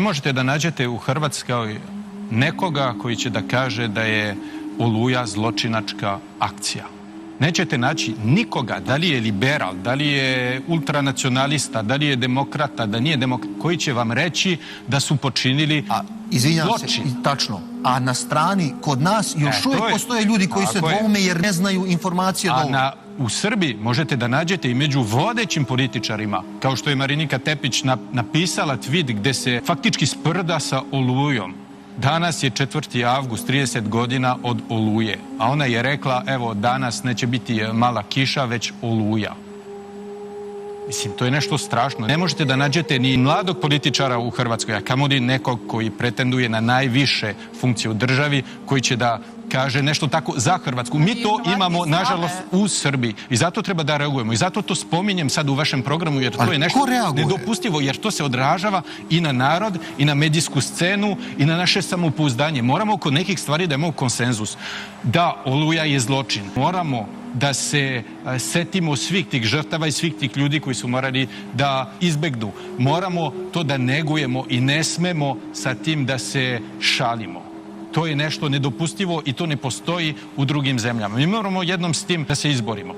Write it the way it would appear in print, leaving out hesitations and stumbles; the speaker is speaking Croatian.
Ne možete da nađete u Hrvatskoj nekoga koji će da kaže da je Oluja zločinačka akcija. Nećete naći nikoga, da li je liberal, da li je ultranacionalista, da li je demokrata, da nije demokrat, koji će vam reći da su počinili Izvinjam se, tačno. A na strani, kod nas, još uvijek postoje ljudi koji se dvoume jer ne znaju informacije dovoljno. U Srbiji možete da nađete i među vodećim političarima, kao što je Marinika Tepić napisala tweet gde se faktički sprda sa Olujom. Danas je 4. avgust, 30 godina od Oluje. A ona je rekla, evo, danas neće biti mala kiša, već Oluja. Mislim, to je nešto strašno. Ne možete da nađete ni mladog političara u Hrvatskoj, a kamoli nekog koji pretenduje na najviše funkcije u državi, koji će da kaže nešto tako za Hrvatsku. Mi to imamo, nažalost, u Srbiji. I zato treba da reagujemo. I zato to spominjem sad u vašem programu, jer to je nešto nedopustivo, jer to se odražava i na narod, i na medijsku scenu, i na naše samopouzdanje. Moramo oko nekih stvari da imamo konsenzus. Da, Oluja je zločin. Moramo da se setimo svih tih žrtava i svih tih ljudi koji su morali da izbegnu. Moramo to da negujemo i ne smemo sa tim da se šalimo. To je nešto nedopustivo i to ne postoji u drugim zemljama. Mi moramo jednom s tim da se izborimo.